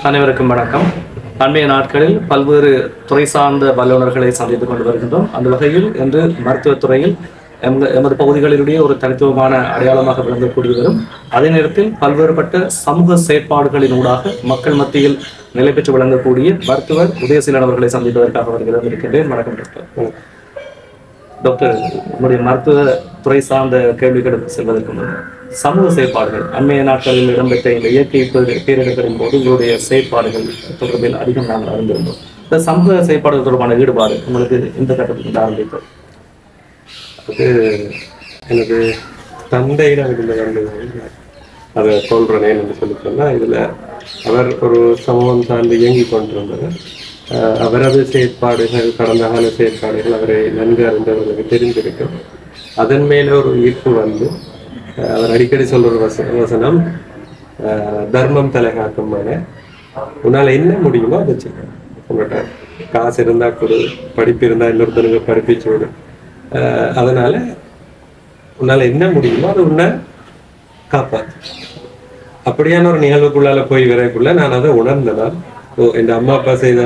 அனைவருக்கும் வணக்கம். அண்மைய நாட்களில் பல்வேறு துறை சார்ந்த வல்லுநர்களை சந்தித்துக் கொண்டு வருகின்றோம். அந்த வகையில் இன்று மருத்துவத்துறையில் எமது பகுதிகளிலேயே ஒரு தனித்துவமான அடையாளமாக விளங்கக்கூடிய வரும். அதே நேரத்தில் பல்வேறுபட்ட சமூக செயற்பாடுகளின் ஊடாக மக்கள் மத்தியில் நிலை பெற்று விளங்கக்கூடிய மருத்துவர் உதயசீலன் அவர்களை சந்திப்பதற்காக அவர்களிடம் இருக்கின்றேன். வணக்கம் டாக்டர். டாக்டர், உங்களுடைய மருத்துவ துறை சார்ந்த கேள்விகளுக்கு செல்வதற்கு முன் சமூக செயற்பாடுகள் அண்மைய நாட்களில் இடம்பெற்ற இந்த இயற்கை பேரிடர்களின் போது உங்களுடைய செயற்பாடுகள் தொடர்பில் அதிகம் நாங்கள் அறிந்திருந்தோம். இந்த சமூக செயற்பாடுகள் தொடர்பான ஈடுபாடு உங்களுக்கு இந்த கட்டத்தில் ஆரம்பித்தது? அது எனக்கு தந்தையிடம் இருந்த அதை சொல்றேன் என்று சொல்லி சொன்னா, இதுல அவர் ஒரு சமூகம் சார்ந்து இயங்கி கொண்டிருந்தவர். அவரது செயற்பாடுகள், கடந்த கால செயற்பாடுகள் அவரை நன்கு அறிந்தவர்களுக்கு தெரிந்திருக்கும். அதன் மேல ஒரு ஈர்ப்பு வந்து அவர் அடிக்கடி சொல்ற வசனம், தர்மம் தலைகாக்கும் மன, உன்னால என்ன முடியுமோ அதை செய்யும். உங்கள்கிட்ட காசு இருந்தா கொடு, படிப்பு இருந்தா இன்னொருத்தருக்கு படிப்பிச்சு விடு. அதனால உன்னால என்ன முடியுமோ அது உன்னை காப்பாத்து. அப்படியான ஒரு நிகழ்வுக்குள்ளால போய் வரைக்குள்ள நான் அதை உணர்ந்தனால், என் அம்மா அப்பா செய்த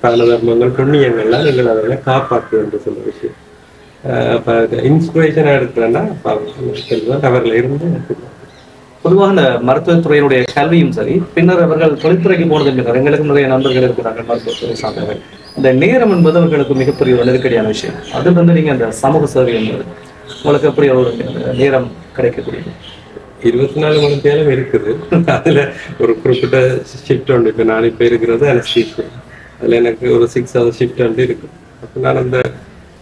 தான தர்மங்கள், புண்ணியங்கள்லாம் நீங்கள் அதெல்லாம் காப்பாற்று என்று சொல்ற விஷயம். இன்ஸ்பிரேஷனா எடுக்கிறேன்னா அவர்ல இருந்து. பொதுவாக இந்த மருத்துவத்துறையினுடைய கல்வியும் சரி, பின்னர் அவர்கள் தொழில்துறைக்கு போனது பின்னர் எங்களுக்கு நிறைய நண்பர்கள் இருக்கிறார்கள் மருத்துவத்துறை சார்ந்தவர்கள். இந்த நேரம் என்பது அவர்களுக்கு மிகப்பெரிய ஒரு நெருக்கடியான விஷயம். அது வந்து நீங்க அந்த சமூக சேவை என்பது உங்களுக்கு எப்படி ஒரு நேரம் கிடைக்கக்கூடியது? 24 மணி நேரம் இருக்குது. அதுல ஒரு குறிப்பிட்ட ஷிஃப்ட் உண்டு. இப்ப நான் இப்ப இருக்கிறது அனஸ்தீசியா, அதுல எனக்கு ஒரு 6 hours ஷிஃப்ட் வந்து இருக்கு. அப்ப நான் அந்த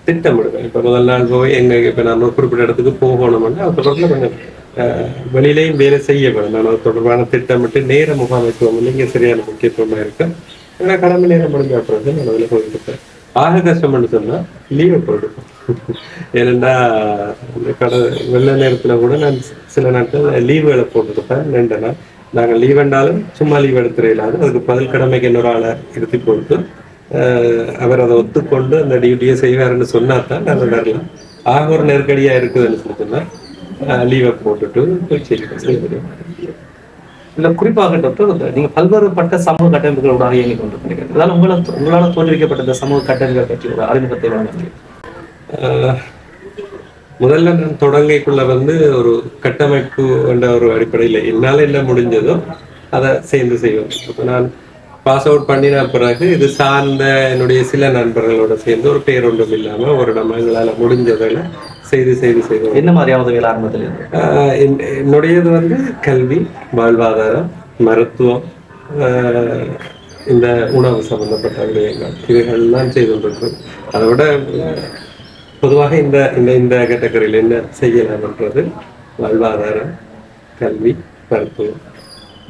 திட்டமிடுவேன். இப்ப முதல் நாள் போய் எங்க இப்ப நம்ம குறிப்பிட்ட இடத்துக்கு போகணும்னா அது தொடர்ந்து கொஞ்சம் வெளியிலையும் வேலை செய்யப்படும். நான் அது தொடர்பான திட்டமிட்டு நேர முகாமைத்துவம் வந்து இங்க சரியான முக்கியத்துவமா இருக்கு. ஏன்னா கடமை நேரம் முடிஞ்ச அப்புறம் நான் அதில் போயிருப்பேன். ஆக கஷ்டம்னு சொன்னா லீவை போயிடுவேன். ஏன்னா வெள்ள நேரத்துல கூட நான் சில நாட்கள் லீவுகளை போட்டுருப்பேன். 2 நாள் நாங்கள் லீவ் என்றாலும் சும்மா லீவ் எடுத்துற இல்லாது அதுக்கு பதில் கடமைக்கு இன்னொரு ஆளை இருத்தி போட்டு அவர் அதை ஒத்துக்கொண்டு அந்த டியூட்டியை செய்வாருன்னு சொன்னாதான் நாங்கள் வரலாம். ஆக ஒரு நெருக்கடியா இருக்குதுன்னு சொல்லி சொன்னா லீவை போட்டுட்டு போய் செய்யணும். இல்ல, குறிப்பாக டாக்டர், நீங்க பல்வேறுபட்ட சமூக கட்டமைப்புகளோட இயங்கி கொண்டிருக்கிறீங்க. அதனால உங்களால் தோற்றுவிக்கப்பட்ட இந்த சமூக கட்டமைப்புகள் பற்றி ஒரு அறிமுகத்தை வழங்க. முதல்ல நான் தொடங்கைக்குள்ள வந்து ஒரு கட்டமைப்பு என்ற ஒரு அடிப்படையில் என்னால் என்ன முடிஞ்சதோ அதை சேர்ந்து செய்வேன். அப்போ நான் பாஸ் அவுட் பண்ணின பிறகு இது சார்ந்த என்னுடைய சில நண்பர்களோட சேர்ந்து ஒரு பேரொன்றும் இல்லாம ஒரு இடம் எங்களால் முடிஞ்சதில் செய்து என்ன மாதிரியான உதவிகள் ஆரம்பத்தில்? என்னுடையது வந்து கல்வி, வாழ்வாதாரம், மருத்துவம், இந்த உணவு சம்பந்தப்பட்ட விடயங்கள், இதுகள்லாம் செய்து கொண்டிருக்கிறோம். அதை விட பொதுவாக இந்த இந்த கேட்டகரியில் என்ன செய்யலாம்ன்றது வாழ்வாதாரம், கல்வி, மருத்துவம்.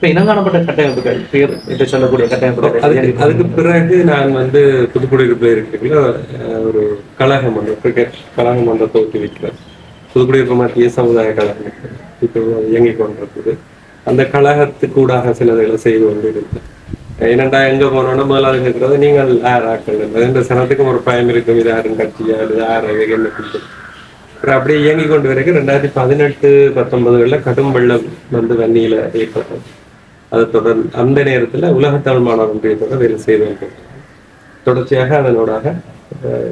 இனங்காணப்பட்ட கட்டமைப்புகள் பேர் என்று சொல்லக்கூடிய கட்டமைப்புகள். அதுக்கு பிறகு நான் வந்து புதுக்குடியிருப்புல இருக்கிற ஒரு கழகம் ஒன்று, கிரிக்கெட் கழகம் ஒன்றை தோற்றுவிக்கிறேன். புதுக்குடியிருப்பு மத்திய சமுதாய கழகம் இப்போ இயங்கி கொண்டிருக்குது. அந்த கழகத்துக்கூடாக சிலதுகளை செய்து கொண்டு இருந்தேன். ஏனெண்டா எங்க போனோம்னா முதலாவது இருக்கிறது நீங்கள் ஆக்கள் இந்த சனத்துக்கும் ஒரு பயம் இருக்கும். இது யாரும் கட்சியா இது யார் என்ன பிடிக்கும். அப்புறம் அப்படியே இயங்கி கொண்டு வரைக்கும் 2018-19 கடும் வெள்ளம் வந்து வன்னியில ஏற்பட்டது. அதை தொடர்ந்து அந்த நேரத்துல உலகத்தமிழ் மாணவர் ஒன்றியத்தோட வேலை செய்து வந்தோம். தொடர்ச்சியாக அதனோடாக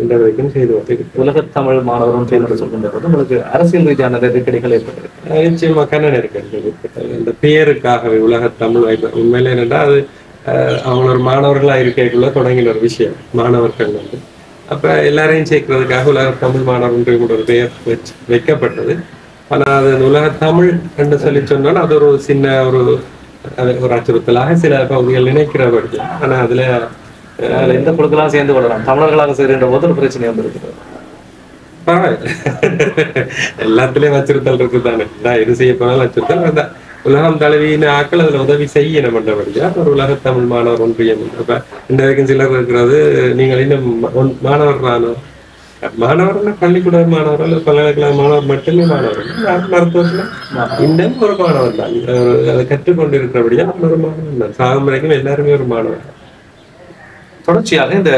இந்த வரைக்கும் செய்து வந்தது. உலகத்தமிழ் மாணவர் ஒன்றியம் சொல்கின்ற போது உங்களுக்கு அரசியல் ரீதியான நெருக்கடிகள் ஏற்பட்டது. நிச்சயமா கண்ண நெருக்கடிகள் ஏற்பட்டது. இந்த பெயருக்காகவே உலகத்தமிழ் உண்மையில என்னன்னா அது அவங்க ஒரு மாணவர்களா இருக்கைக்குள்ள தொடங்கின ஒரு விஷயம். மாணவர்கள் வந்து அப்ப எல்லாரையும் சேர்க்கிறதுக்காக உலகத்தமிழ் மாணவர் ஒன்றியம் கூட ஒரு பெயர் வைக்கப்பட்டது. ஆனா அது உலகத்தமிழ் என்று சொல்லி சொன்னோன்னா அது ஒரு சின்ன ஒரு அச்சுறுத்தலாக சில பகுதிகள் நினைக்கிறபடி. ஆனா அதுல எந்த குழுக்கெல்லாம் சேர்ந்து கொள்ளலாம், தமிழர்களாக சேர்கின்ற போது ஒரு பிரச்சனை வந்திருக்கு. பரவாயில்ல, எல்லாத்துலயும் அச்சுறுத்தல் இருக்குதானே. எது செய்ய போனாலும் அச்சுறுத்தல். உலகம் தழுவின ஆக்கள் அதுல உதவி செய்யணும் என்றபடியா ஒரு உலகத்தமிழ் மாணவர் ஒன்றியம். அப்ப இந்த வரைக்கும் சிலர் இருக்கிறது, நீங்கள் இன்னும் மாணவர்னா பள்ளிக்கூட மாணவர் அல்லது பல்கலைக்கழக மாணவர் மட்டுமே மாணவர். மருத்துவத்துல இன்னும் ஒரு மாணவர் தான். அதை கற்றுக்கொண்டு இருக்கிறபடியா ஒரு மாணவர் தான். சாகும் வரைக்கும் எல்லாருமே ஒரு மாணவர். தொடர்ச்சியாக இந்த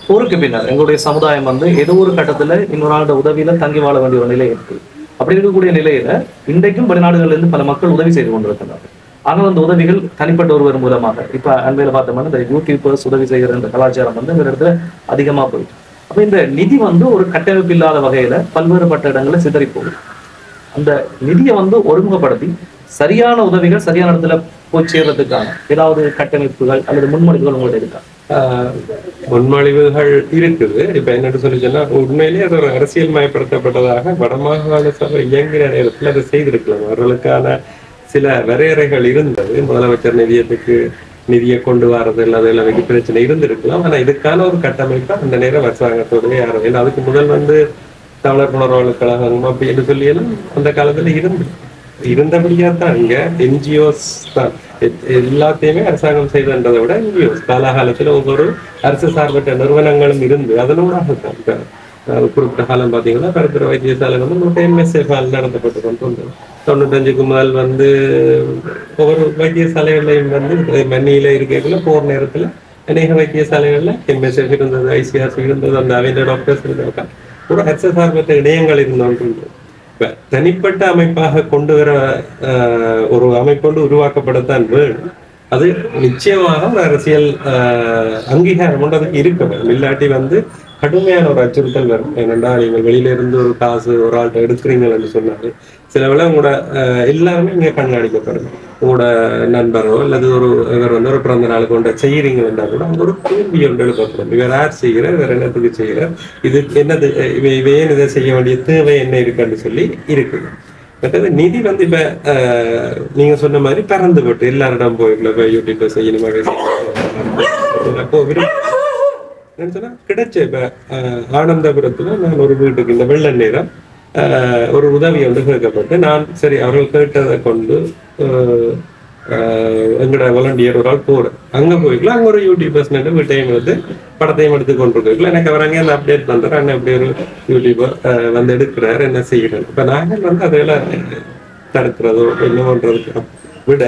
போருக்கு பின்னர் எங்களுடைய சமுதாயம் வந்து ஏதோ ஒரு கட்டத்துல இன்னொரு ஆளோட உதவியில தங்கி வாழ வேண்டிய ஒரு நிலை இருக்கு. அப்படி இருக்கக்கூடிய நிலையில இன்றைக்கும் வெளிநாடுகள்ல இருந்து பல மக்கள் உதவி செய்து கொண்டிருக்கிறார்கள். ஆனால் அந்த உதவிகள் தனிப்பட்ட ஒருவர் மூலமாக இப்ப அண்மையில பார்த்தோம்னா இந்த யூடியூபர்ஸ் உதவி செய்கிற இந்த கலாச்சாரம் வந்து இந்த இடத்துல அதிகமா போயிட்டு, அப்ப இந்த நிதி வந்து ஒரு கட்டமைப்பு இல்லாத வகையில பல்வேறுபட்ட இடங்களில் சிதறி போகுது. அந்த நிதியை வந்து ஒருமுகப்படுத்தி சரியான உதவிகள் சரியான இடத்துல போய் சேர்றதுக்கான ஏதாவது கட்டமைப்புகள் அல்லது முன்மொழிவுகள் உங்கள்ட்ட இருக்கா? முன்மொழிவுகள் இருக்குது. இப்ப என்னன்னு சொல்லி சொன்னா, உண்மையிலேயே அது ஒரு அரசியல் மயப்படுத்தப்பட்டதாக வடமாகாண சபை இயங்குகிற நேரத்தில் அதை செய்திருக்கலாம். அவர்களுக்கான சில வரையறைகள் இருந்தது. முதலமைச்சர் நிதியை கொண்டு வரது இல்லாத எல்லாமே பிரச்சனை இருந்திருக்கலாம். ஆனா இதுக்கான ஒரு கட்டமைப்பா அந்த நேரம் அரசாங்கத்தோடய யாரும், ஏன்னா அதுக்கு முதல் வந்து தமிழர் புலர்வாழ்வு கழகம் அப்படின்னு சொல்லியெல்லாம் அந்த காலத்துல இருந்தபடியா தான் இங்க என்ஜிஓஸ் தான் எல்லாத்தையுமே அரசாங்கம் செய்தன்றதை விட என்ஜிஓஸ் காலாகாலத்துல ஒவ்வொரு அரசு சார்பற்ற நிறுவனங்களும் இருந்து அதனோட குறிப்பிட்ட காலம் பாத்தீங்கன்னா பரப்புற வைத்தியசாலை வந்து உங்களுக்கு MSF நடத்தப்பட்டு கொண்டு வந்தது. 95க்கு முதல் வந்து ஒவ்வொரு வைத்தியசாலைகளையும் வந்து மண்ணியில இருக்கக்குள்ள போற நேரத்துல அநேக வைத்தியசாலைகள்ல MSF இருந்தது, ICRC இருந்தது, அந்த அவைந்த டாக்டர்ஸ் இருந்தவங்க ஒரு அரசு சார்பற்ற இணையங்கள் இருந்தோன்று. தனிப்பட்ட அமைப்பாக கொண்டு வர ஒரு அமைப்பொண்டு உருவாக்கப்படத்தான் வேணும். அது நிச்சயமாக ஒரு அரசியல் அங்கீகாரம் கொண்டு அதுக்கு இருக்க வேண்டும். இல்லாட்டி வந்து கடுமையான ஒரு அச்சுறுத்தல் வரும். ஏனென்றா நீங்கள் வெளியில இருந்து ஒரு காசு ஒரு ஆள்கிட்ட எடுக்கிறீங்கன்னு சொன்னாரு சில வேளை உங்களோட எல்லாருமே இங்க கண்காணிக்கப்படும். உங்களோட நண்பரோ அல்லது இவர் வந்து ஒரு பிறந்த நாளுக்கு கொண்ட செய்யறீங்கன்னா கூட அங்க ஒரு கேள்வி ஒன்று எழுப்பப்படும். இவர் யார் செய்கிறார், வேற என்னத்துக்கு செய்கிறார், இது என்னது, ஏன் இதை செய்ய வேண்டிய தேவை என்ன இருக்குன்னு சொல்லி இருக்குது. மற்றது நிதி வந்து இப்ப நீங்க சொன்ன மாதிரி பறந்து போட்டு எல்லாரிடம் போயிருக்கல யூடியூப்ல செய்யணுமா கிடைச்ச. இப்ப ஆனந்தபுரத்துல நான் ஒரு வீட்டுக்கு இந்த வெள்ள நேரம் ஒரு உதவி ஒன்று கேட்கப்பட்டு நான் சரி அவர்கள் கேட்டதை கொண்டு எங்களோட வாலண்டியர் ஒரு ஆள் போறேன். அங்க போய்க்கலாம். அங்க ஒரு யூடியூபர்ஸ் வீட்டையும் வந்து படத்தையும் எடுத்து கொண்டிருக்கலாம். எனக்கு அவர் அங்கே அப்டேட் பண்றாரு, அண்ணன் அப்படி ஒரு யூடியூபர் வந்து எடுக்கிறாரு, என்ன செய்யறாரு. இப்ப நாங்கள் வந்து அதையெல்லாம் தடுக்கிறதோ என்ன பண்றதுக்கு விட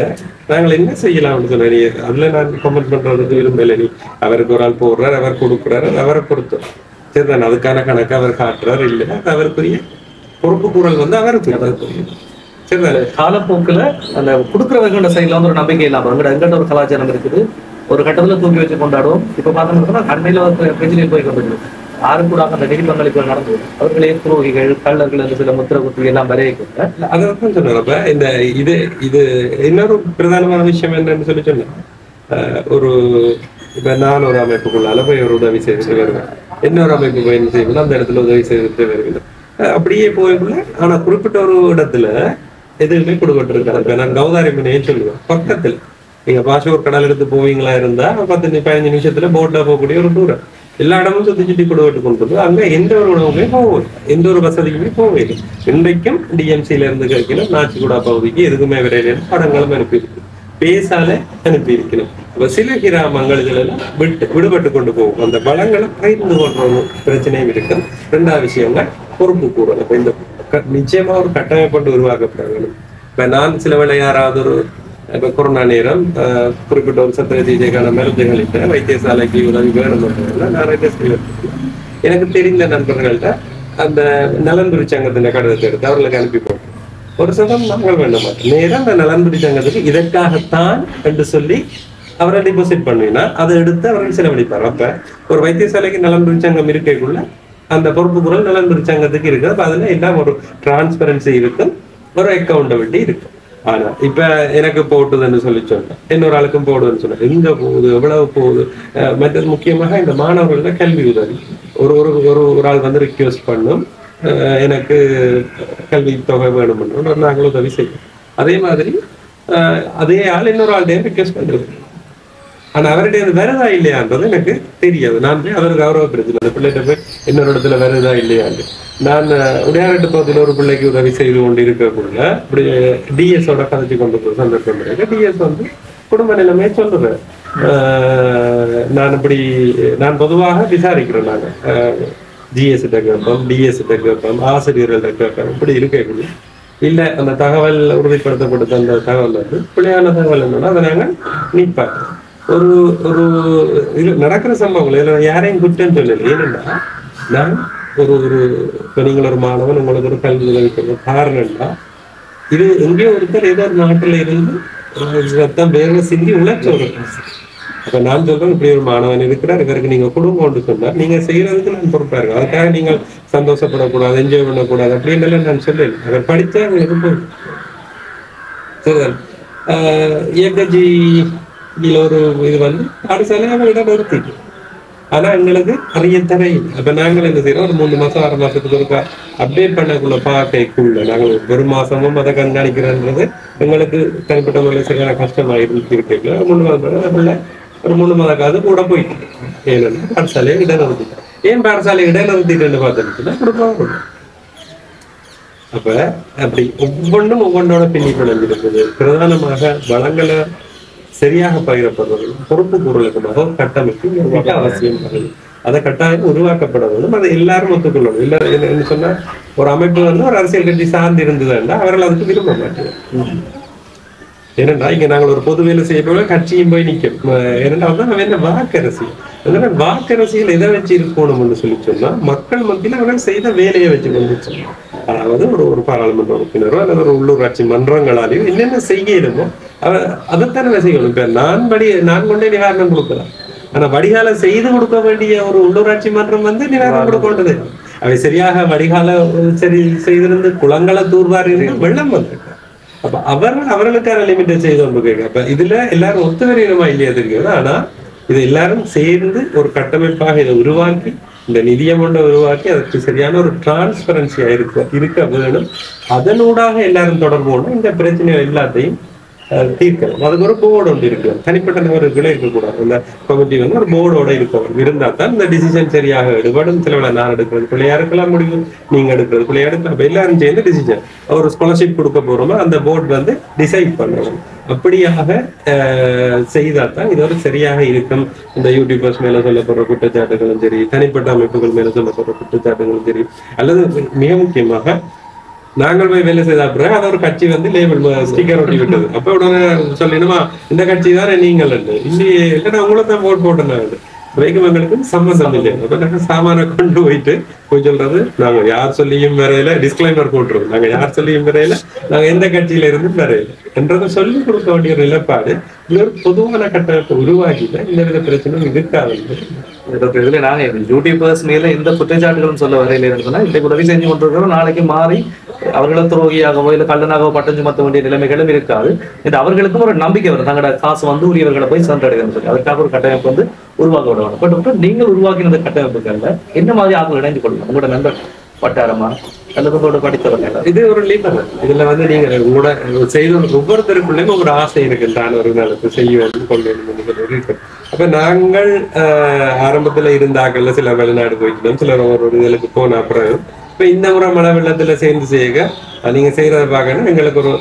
நாங்கள் என்ன செய்யலாம்னு சொன்னீங்க. அதுல நான் கமெண்ட் பண்றதுக்கு விரும்பல. நீ அவருக்கு ஒரு ஆள் போடுறாரு, அவர் கொடுக்குறாரு, அவரை பொறுத்து சரிதான். அதுக்கான கணக்கு அவர் காட்டுறாரு இல்லை, அவருக்குரிய பொறுப்பு கூறல் வந்து அவருக்கு சரிதான். காலப்போக்குல அந்த கொடுக்குறவர்களோட சைட்ல வந்து ஒரு நம்பிக்கை இல்லாம எங்கிட்ட ஒரு கலாச்சாரம் இருக்குது, ஒரு கட்டத்துல தூக்கி வச்சு கொண்டாடுவோம். இப்ப பார்த்தோம்னா அண்மையில பிரச்சனை போய் கொண்டிருக்கு. யாரும் கூட அந்த நிதி பங்களிப்புகள் நடந்தது. அவர்களே துரோகிகள், கள்ளர்கள் என்று சில முத்திர குத்தி எல்லாம் வரையக்கூட அதான் சொன்னப்ப இந்த இது இன்னொரு பிரதானமான விஷயம் என்னன்னு சொல்லி சொன்னேன். ஒரு இப்ப நான் ஒரு அமைப்புக்குள்ளால போய் ஒரு உதவி செய்துட்டு வருவேன், இன்னொரு அமைப்பு போய் என்ன செய்யணும் அந்த இடத்துல உதவி செய்துட்டு வருவேன். அப்படியே போய்க்குள்ள ஆனா குறிப்பிட்ட ஒரு இடத்துல எதுவுமே கொடுக்கப்பட்டிருக்காரு. இப்ப நான் கௌதாரி சொல்லுவேன், பக்கத்துல நீங்க பாஷூர் கடல் எடுத்து போவீங்களா இருந்தா 10-15 நிமிஷத்துல போட்ல போகக்கூடிய ஒரு தூரம். எல்லா இடமும் சுத்தி சுத்தி கொடுவிட்டு கொண்டு அங்க எந்த ஒரு உணவுமே போகும், எந்த ஒரு வசதியுமே போகுது. இன்றைக்கும் டிஎம்சில இருந்து கிடைக்கணும் நாச்சிக்குடா பகுதிக்கு எதுக்குமே விரையில படங்களும் அனுப்பியிருக்கு, பேசால அனுப்பியிருக்கணும். அப்ப சில கிராமங்கள் இதுல எல்லாம் விடுபட்டு கொண்டு போகும். அந்த வளங்களை பகிர்ந்து கொள்ற பிரச்சனையும் இருக்கு. ரெண்டாவது விஷயங்கள் பொறுப்பு கூறணும். இப்ப இந்த நிச்சயமா ஒரு கட்டமைப்பு உருவாக்கப்பட வேண்டும். இப்ப நான் சில வேளை யாராவது ஒரு இப்ப கொரோனா நேரம் குறிப்பிட்ட ஒரு சத்திர சிகிச்சைக்கான மருந்துகளிட்ட வைத்தியசாலைக்கு உதவி வேணும் நான் எனக்கு தெரிந்த நண்பர்கள்ட்ட அந்த நலன்புரி சங்கத்தின் கடிதத்தை எடுத்து அவர்களுக்கு அனுப்பி போட்டோம். ஒரு சதம் நாங்கள் வேண்ட மாட்டோம், நேரம் அந்த நலன்புரி சங்கத்துக்கு இதற்காகத்தான் என்று சொல்லி அவரை டிபாசிட் பண்ணினா அதை எடுத்து அவர்கள் செலவழிப்பார். அப்ப ஒரு வைத்தியசாலைக்கு நலன்புரி சங்கம் இருக்கக்குள்ள அந்த பொறுப்பு குரல் நலன்புரி சங்கத்துக்கு இருக்கு. அப்ப அதுல எல்லாம் ஒரு டிரான்ஸ்பரன்சி இருக்கும், ஒரு அக்கௌண்டபிலிட்டி இருக்கு. ஆனா இப்ப எனக்கு போட்டுதுன்னு சொல்லி சொன்னேன், இன்னொரு ஆளுக்கும் போடுதுன்னு சொன்னேன். எங்க போகுது, எவ்வளவு போகுது, மற்றது முக்கியமாக இந்த மாணவர்களோட கல்வி உதவி ஒரு ஒரு ஆள் வந்து ரிக்வெஸ்ட் பண்ணும், எனக்கு கல்வி தொகை வேணும்னு நாங்களும் உதவி செய்யும். அதே மாதிரி அதே ஆள் இன்னொரு ஆள்கிட்ட ரிக்வெஸ்ட் பண்றது. ஆனா அவர்கிட்ட வருதா இல்லையான்றது எனக்கு தெரியாது. நான் போய் அவருக்கு கௌரவப்படுத்தல, அந்த பிள்ளைகிட்ட போய் இன்னொரு இடத்துல வருதா இல்லையான்னு. நான் உடையாரட்டு பகுதியில் ஒரு பிள்ளைக்கு உதவி செய்து கொண்டு இருக்கக்குள்ள இப்படி டிஎஸோட கதைச்சு கொண்டு போய் சந்தர்ப்பம் இருக்கு. டிஎஸ் வந்து குடும்ப நிலைமையை சொல்றேன். நான் பொதுவாக விசாரிக்கிறேன். நாங்கள் ஜிஎஸ்கிட்ட கேட்போம், டிஎஸ்கிட்ட கேட்போம், ஆசிரியர்கள்ட்ட கேட்போம். இப்படி இருக்கக்குள்ள இல்ல அந்த தகவல் உறுதிப்படுத்தப்பட்ட அந்த தகவல் வந்து பிள்ளையான தகவல் என்னன்னா அதை நாங்கள் நீப்பாங்க. ஒரு நடக்கிற சம்பவங்கள் இதுல யாரையும் குற்றம் சொல்லலை. ஏனென்றா நான் இப்ப நீங்கள் ஒரு மாணவன் உங்களுக்கு ஒரு கல்வி உதவி காரணம்னா இது எங்கேயோ ஒருத்தர் ஏதோ ஒரு நாட்டுல இருந்து ரத்தம் வேர்வை சிந்தி உழைச்ச ஒரு அப்ப நான் சொல்றேன், இப்படி ஒரு மாணவன் இருக்கிறார், இவருக்கு நீங்க குடும்பம்னு சொன்னா நீங்க செய்யறதுக்கு நான் பொறுப்பா இருக்கேன். அதுக்காக நீங்கள் சந்தோஷப்படக்கூடாது, என்ஜாய் பண்ணக்கூடாது அப்படின்னு நான் சொல்லல. அவர் படிச்சா உங்களுக்கு போதும். சரிதான். ஏகஜி ஒரு இது வந்து பாடசாலை அவங்க இடம் நிறுத்திட்டு, ஆனா எங்களுக்கு அறிய தரையில். அப்ப நாங்கள் என்ன செய்யறோம், ஒரு 3 மாசம் 6 மாசத்துக்கு ஒருக்கா அப்டேட் பண்ணக்குள்ள பார்க்கக்குள்ள நாங்கள் ஒரு மாசமும் அதை கண்காணிக்கிறன்றது எங்களுக்கு தனிப்பட்ட முறையில் சரியான கஷ்டமா இருக்கு. 3 மாதம் ஒரு 3 மாத காது கூட போயிட்டு ஏன்னா பாடசாலையை இடநிறுத்திட்டேன். ஏன் பாடசாலையை இடநிறுத்திட்டேன்னு பார்த்துட்டுன்னா கொடுப்பாங்க. அப்ப அப்படி ஒவ்வொன்றோட பின்னி பிணைஞ்சிருக்குது. பிரதானமாக வளங்களை சரியாக பகிரப்படுறது பொறுப்பு கூறலுக்குமாக கட்டமைப்பு மிக அவசியம். அதை கட்டாயம் உருவாக்கப்பட வேண்டும். அதை எல்லாரும் ஒத்துக்கொள்ளணும். இல்ல என்ன சொன்னா, ஒரு அமைப்பு வந்து ஒரு அரசியல் கட்சி சார்ந்து இருந்ததுன்னா அவர்கள் அதுக்கு விரும்ப மாட்டாங்க. ஏனென்றா இங்க நாங்கள் ஒரு பொது வேலை செய்ய போல கட்சியும் போய் நிற்கும். ஏனென்றா என்ன வாக்கரசியல், அதனால வாக்கரசியல் எதை வச்சு இருக்கணும்னு சொல்லி சொன்னா, மக்கள் மத்தியில் அவர்கள் செய்த வேலையை வச்சு கொண்டு சொல்லணும். அதாவது ஒரு பாராளுமன்ற உறுப்பினரோ அல்லது ஒரு உள்ளூராட்சி மன்றங்களாலேயோ என்னென்ன செய்யணுமோ அதைத்தானே செய்யணும். இப்ப நான் கொண்டே நிவாரணம் கொடுக்கலாம். ஆனா வடிகால செய்து கொடுக்க வேண்டிய ஒரு உள்ளூராட்சி மன்றம் வந்து நிவாரணம் கொடுக்க வேண்டியது. அவை சரியாக வடிகால சரி செய்திருந்து குளங்களை தூர்வார் இருந்து வெள்ளம் வந்திருக்கு. அப்ப அவர்களுக்கான லிமிட்டை செய்து கொண்டு கேட்க. அப்ப இதுல எல்லாரும் ஒத்துவரீனமா இல்லையா தெரியாது. ஆனா இது எல்லாரும் சேர்ந்து ஒரு கட்டமைப்பாக இதை உருவாக்கி, இந்த நிதியமொன்றை உருவாக்கி அதற்கு சரியான ஒரு டிரான்ஸ்பரன்சியா இருக்க வேணும். அதனூடாக எல்லாரும் தொடர்பு இந்த பிரச்சனைகள் எல்லாத்தையும் தீர்க்கணும். அதுக்கு ஒரு போர்டு ஒன்று இருக்கு. தனிப்பட்ட நபர்களே இருக்கக்கூடாது. அந்த கமிட்டி வந்து ஒரு போர்டோட இருக்கணும். இருந்தா தான் இந்த டிசிஷன் சரியாக எடுபடும். சிலவளை நான் எடுக்கிறது பிள்ளையா இருக்கலாம், முடிவு நீங்க எடுக்கிறது பிள்ளையா எடுக்கலாம். அப்ப எல்லாரும் சேர்ந்து டிசிஷன் ஒரு ஸ்காலர்ஷிப் கொடுக்க போறோமோ அந்த போர்டு வந்து டிசைட் பண்ணணும். அப்படியாக செய்தால்தான் இது ஒரு சரியாக இருக்கும். இந்த யூடியூபர்ஸ் மேல சொல்லப்படுற குற்றச்சாட்டுகளும் சரி, தனிப்பட்ட அமைப்புகள் மேல சொல்லப்படுற குற்றச்சாட்டுகளும் சரி, அல்லது மிக முக்கியமாக நாங்கள் போய் வேலை செய்த பிறகு அதை ஒரு கட்சி வந்து லேபிள் ஸ்டிக்கர் ஒட்டி விட்டது. அப்ப உடனே சொல்லணுமா, இந்த கட்சி தானே நீங்கள் இல்லையே, இல்லைன்னா உங்களை தான் போட் போட்டேன். வைகவங்களுக்கு சம்பந்தம் இல்லை. அப்ப நாங்க சாமான கொண்டு போயிட்டு போய் சொல்றது, நாங்க யார் சொல்லியும் வரையில டிஸ்கிளைமர் போட்டுருவோம். நாங்க யார் சொல்லியும் வரையில, நாங்க எந்த கட்சியில இருந்து வரையில என்றதை சொல்லி கொடுக்க வேண்டிய ஒரு நிலைப்பாடு ஒரு பொதுவான கட்டமைப்பை உருவாக்கிட்ட இந்த வித பிரச்சனையும் இருக்காது. இதுல நாங்க யூடியூபர்ஸ் மேல எந்த குற்றச்சாட்டுகளும் சொல்ல வரையில இருந்ததுன்னா, இன்றைக்கு உதவி செஞ்சு கொண்டிருக்கிறோம், நாளைக்கு மாறி அவர்களும் துரோகியாகவோ இல்லை கள்ளனாகவோ பட்டம் சுமத்த வேண்டிய நிலைமைகளும் இருக்காது. இந்த அவர்களுக்கும் ஒரு நம்பிக்கை வரும், தங்களோட காசு வந்து உரியவர்களை போய் சென்றடைகிறது சொல்லி. அதுக்காக ஒரு கட்டமைப்பு வந்து உருவாக்க விடணும். பட் நீங்கள் உருவாக்கின கட்டமைப்புகள்ல என்ன மாதிரி ஆட்கள் இணைந்து கொள்ளணும்? உங்களோட நண்பர் வட்டாரமா அல்லது உங்களோட படித்தவர்கள்? இது ஒரு லீடர். இதுல வந்து நீங்க உங்களோட செய்த ஒவ்வொருத்தருக்குள்ளேயும் ஒரு ஆசை இருக்கு. நான் ஒரு நாளுக்கு செய்ய வேண்டும் கொண்டு இருக்கு. அப்ப நாங்கள் ஆரம்பத்துல இருந்தாக்கள்ல சில வெளிநாடு போயிட்டோம், சிலர் ஒரு இதுக்கு போன அப்புறம் இப்ப இந்த முறை மழை வெள்ளத்துல சேர்ந்து செய்ய நீங்க செய்யறதை பார்க்கணும். எங்களுக்கு ஒரு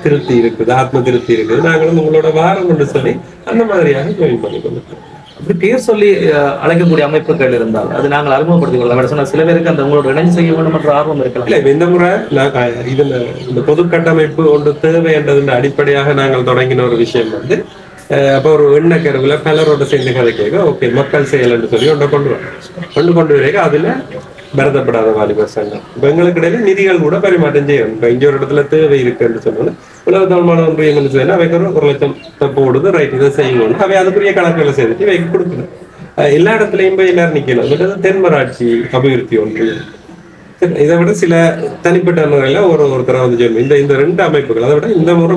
திருப்தி இருக்குது, ஆத்ம திருப்தி இருக்குது. நாங்களும் உங்களோட வாரம் கொண்டு சொல்லி அந்த மாதிரியாக ஜாயின் பண்ணிக்கொள்ளோம். அப்படி பேர் சொல்லி அழைக்கக்கூடிய அமைப்புகள் இருந்தால் அது நாங்கள் அறிமுகப்படுத்திக் கொள்ளலாம். சொன்னா சில பேருக்கு அந்த உங்களோட இணைந்து செய்ய வேண்டும் என்ற ஆர்வம் இருக்கலாம். இல்ல, இந்த முறை இதுல இந்த பொது கட்டமைப்பு ஒன்று தேவை என்றதன் அடிப்படையாக நாங்கள் தொடங்கின ஒரு விஷயம் வந்து, அப்போ ஒரு எண்ணெய் கருவுல பலரோட சேர்ந்து கதை கேட்க ஓகே மக்கள் செயல் என்று சொல்லி ஒன்றை கொண்டு வரைக்கும் அதுல பரதப்படாத வாலிபர் சங்கம். இப்ப எங்களுக்கு இடையில நிதிகள் கூட பரிமாற்றம் செய்யணும். இப்ப இங்க ஒரு இடத்துல தேவை இருக்குன்னு சொன்னோம்னா உலக தமிழ்மான ஒன்றியம் என்ன செய்யணும், அவைக்கு 1,00,000 போடுது, ரைட் இதை செய்யணும். அவை அதுக்குரிய கணக்குகளை செய்துட்டு வைக்க கொடுக்கணும். எல்லா இடத்துலையும் போய் எல்லாரும் நிக்கணும். தென்மராட்சி அபிவிருத்தி ஒன்றியம், இதை விட சில தனிப்பட்ட முறையில ஒருத்தர வந்து சொல்லணும். இந்த 2 அமைப்புகள், அதை விட இந்த முறை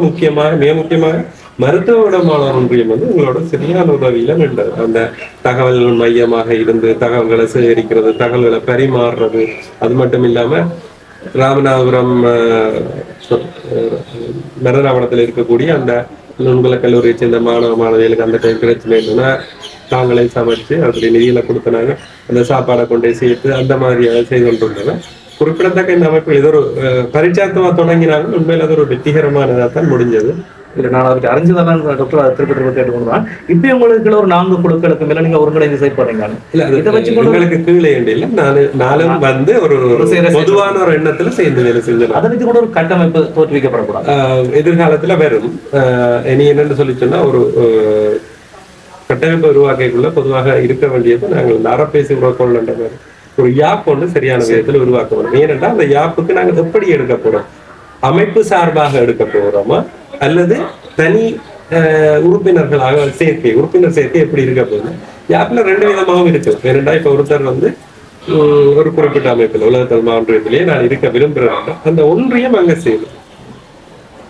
மிக முக்கியமாக மருத்துவ விடமானவர் ஒன்றியம் வந்து உங்களோட சரியான உதவியில நின்றது. அந்த தகவல் மையமாக இருந்து தகவல்களை சேகரிக்கிறது, தகவல்களை பரிமாறுறது. அது மட்டும் இல்லாம ராமநாதபுரம் மரணாவளத்தில் இருக்கக்கூடிய அந்த நுண்கல கல்லூரியை சேர்ந்த மாணவிகளுக்கு அந்த டைம் பிரச்சனை இல்லைன்னா தாங்களே சமைச்சு அதுல நிதியில கொடுத்தனாங்க. அந்த சாப்பாடை கொண்டே சேர்த்து அந்த மாதிரி செய்து கொண்டிருந்தாங்க. குறிப்பிடத்தக்க இந்த அமைப்புகள் இது ஒரு பரிச்சார்த்தமா தொடங்கினாங்க. உண்மையில அது ஒரு வெற்றிகரமானதா தான் முடிஞ்சது. இல்லை, நான் அதுக்கு அறிஞ்சுதான் டாக்டர் அதை திருப்பி கேட்டுக்கொண்டுதான். இப்ப உங்களுக்கு ஒரு 4 குழுக்களுக்கு மேல நீங்க ஒருங்கிணைந்து செயல்படுறீங்க. இல்ல, இதை வச்சு உங்களுக்கு கீழே இல்லை, நானும் வந்து ஒரு பொதுவான ஒரு எண்ணத்துல சேர்ந்து வேலை செஞ்சேன். அதை வச்சு கூட ஒரு கட்டமைப்பு தோற்றுவிக்கப்படக்கூடாது. எதிர்காலத்துல வரும். இனி என்னன்னு சொல்லி சொன்னா, ஒரு கட்டமைப்பு உருவாக்கக்குள்ள பொதுவாக இருக்க வேண்டியது நாங்கள் அறப்பேசி உருவாக்கணுன்ற மாதிரி ஒரு யாப் ஒன்று சரியான விதத்துல உருவாக்க வேணும். ஏனென்றால் அந்த யாப்புக்கு நாங்கள் எப்படி எடுக்க போறோம், அமைப்பு சார்பாக எடுக்க போறோமா அல்லது தனி உறுப்பினர்களாக உறுப்பினர் சேர்க்கை எப்படி இருக்க போகுது? யாப்ல 2 விதமாகவும் இருக்கலாம். ஏனென்றா இப்ப ஒருத்தர் வந்து ஒரு குறிப்பிட்ட அமைப்பில் உலகத்தல் ஒன்றியத்திலேயே நான் இருக்க விரும்புறேன், அந்த ஒன்றியம் அங்க சேரும்.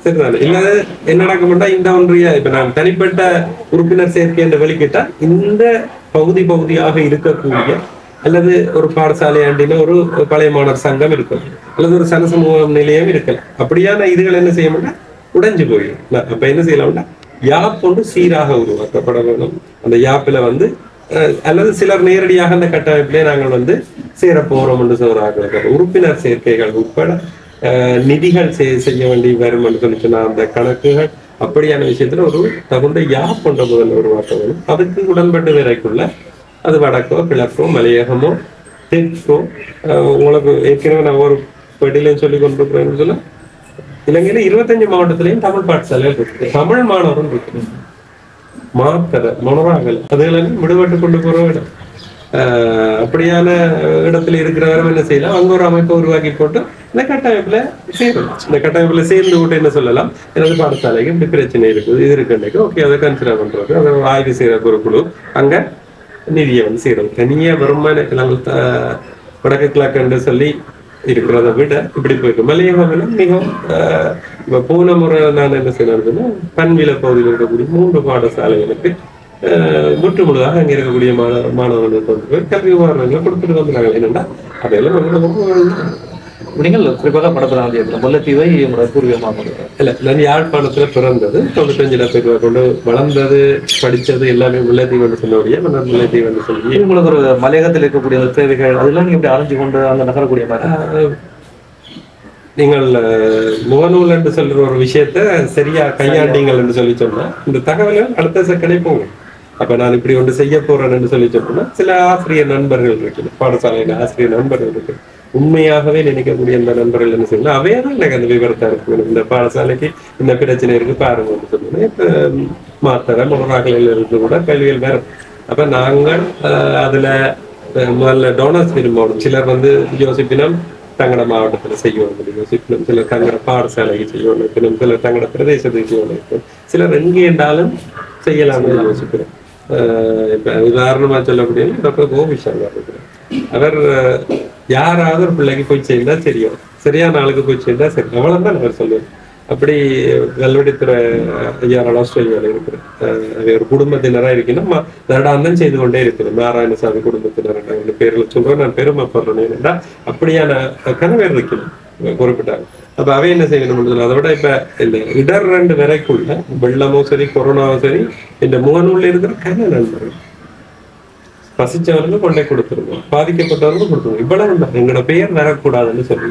சரிதானே? இல்ல என்ன நடக்கும்னா இந்த ஒன்றிய இப்ப நான் தனிப்பட்ட உறுப்பினர் சேர்க்கை என்று வெளிக்கிட்டா இந்த பகுதியாக இருக்கக்கூடிய அல்லது ஒரு பாடசாலை ஆண்டின ஒரு பழைய மாணவர் சங்கம் இருக்கும், அல்லது ஒரு சனசமூக நிலையம் இருக்கலாம். அப்படியான இதுகள் என்ன செய்ய மாட்டா உடைஞ்சு போயிடும். அப்ப என்ன செய்யலாம்னா யாப் ஒன்று சீராக உருவாக்கப்பட வேண்டும். அந்த யாப்பில வந்து அல்லது சிலர் நேரடியாக அந்த கட்டமைப்பிலே நாங்கள் வந்து சேர போறோம் என்று சொல்றாங்க. உறுப்பினர் சேர்க்கைகள் உட்பட நிதிகள் செய்ய வேண்டி வரும் என்று சொல்லிச்சுன்னா அந்த கணக்குகள் அப்படியான விஷயத்துல ஒரு தகுந்த யாப் கொண்ட முதல்ல உருவாக்க வேணும். அதுக்கு உடன்பட்டு வரைக்குள்ள அது வடக்கோ கிழக்கோ மலையகமோ தெற்கோ உங்களுக்கு ஏற்கனவே நான் ஒரு படியிலையும் சொல்லி கொண்டிருக்கிறேன்னு சொல்ல இலங்கையில 25 மாவட்டத்திலையும் தமிழ் பாடசாலைகள் இருக்கு, தமிழ் மாணவரும் இருக்கு. மாத்தர மொனராகல் அதுகளெல்லாம் விடுபட்டு கொண்டு போற இடம். அப்படியான இடத்துல இருக்கிறவரும் என்ன செய்யலாம், அங்க ஒரு அமைப்பை உருவாக்கி போட்டு இந்த கட்டமைப்புல சேரும். இந்த கட்டமைப்புல சேர்ந்து விட்டு என்ன சொல்லலாம், எனது பாடசாலைக்கு இப்படி பிரச்சனை இருக்குது, இது இருக்கு, ஓகே அதை கன்சிடர் பண்றது, அதை ஆய்வு செய்யற ஒரு குழு அங்க நிதியை வந்து செய்யறது. தனியா வருமான வடக்கு கிழக்கு சொல்லி இருக்கிறத விட இப்படி போயிருக்கு. மலையகம்ல மிகவும் போன முறை நான் என்ன செய்யறதுன்னா பன்வில பகுதியில் இருக்கக்கூடிய 3 பாடசாலைகளுக்கு முற்று முழுதாக அங்க இருக்கக்கூடிய மாணவர்களுக்கு வந்து கல்வி உபகரணங்களை கொடுத்துட்டு வந்தாங்க. என்னன்னா அதெல்லாம் நீங்கள் குறிப்பாக படப்பிராந்தியத்தில் முல்லைத்தீவை பூர்வீகமாக இல்ல, நான் யாழ்ப்பாணத்துல பிறந்தது, 95 பேர் கொண்டு வளர்ந்தது படிச்சது எல்லாமே முல்லைத்தீவு சொன்னபடியே முல்லைத்தீவு சொல்லி உங்களுக்கு ஒரு மலையகத்தில் இருக்கக்கூடிய தேவைகள் அதெல்லாம் நீங்க எப்படி அறிஞ்சு கொண்டு அங்க நகரக்கூடிய மாதிரி நீங்கள் முகநூல் என்று சொல்ற ஒரு விஷயத்த சரியா கையாண்டீங்கள் என்று சொல்லி சொன்னா இந்த தகவல்கள் அடுத்த செகண்டே போகும். அப்ப நான் இப்படி ஒன்று செய்ய போறேன் என்று சொல்லி சொன்னா சில ஆசிரியர் நண்பர்கள் இருக்கு, பாடசாலையில ஆசிரியர் நண்பர்கள் இருக்கு, உண்மையாகவே நினைக்கக்கூடிய அந்த நண்பர்கள் என்ன செய்யணும் அவையதான் எனக்கு அந்த விவரத்தை இருக்கு, இந்த பாடசாலைக்கு இந்த பிரச்சனை இருக்கு பாருங்க சொன்னோன்னே இப்ப மாத்தர மொனராகலில் இருந்து கூட கல்விகள் வேற. அப்ப நாங்கள் அதுல முதல்ல டோனர்ஸ் விரும்பணும். சிலர் வந்து யோசிப்பினம் தங்கட மாவட்டத்துல செய்யணும் யோசிப்பினம், சிலர் தங்கட பாடசாலைக்கு செய்யணும், சிலர் தங்கட பிரதேசத்துக்கு செய்யணும், சிலர் எங்கே என்றாலும் செய்யலாம்னு யோசிக்கிறேன். இப்ப உதாரணமா சொல்லக்கூடிய டாக்டர் கோபிஷங்கர் இருக்கிறார். அவர் யாராவது ஒரு பிள்ளைக்கு போய் சேர்ந்தா தெரியும், சரியான ஆளுக்கு போய் சேர்ந்தா சரி, அவ்வளவுதான் அவர் சொல்லுவார். அப்படி கல்வெடித்துறை ஐயாரால் ஆஸ்திரேலியாவில் இருக்கிற ஒரு குடும்பத்தினரா இருக்கணும், வருடாந்தம் செய்து கொண்டே இருக்கிறோம். நாராயணசாமி குடும்பத்தினர் பேர்ல சொல்றேன், நான் பெருமைப்படுறேன். ஏன்னா அப்படியான கனவேர் இருக்கணும் குறிப்பிட்டாங்க. அப்ப அவை என்ன செய்யணும், அதை விட இப்ப இந்த இடர் 2 வரைக்குள்ள வெள்ளமோ சரி கொரோனாவோ சரி இந்த முகநூல்ல இருக்கிற கன நண்பர்கள் பசிச்சவர்களுக்கு கொண்டே கொடுத்துருவோம், பாதிக்கப்பட்டவர்களுக்கு கொடுத்துருவோம். இவ்வளவு எங்களோட பெயர் வரக்கூடாதுன்னு சொல்லி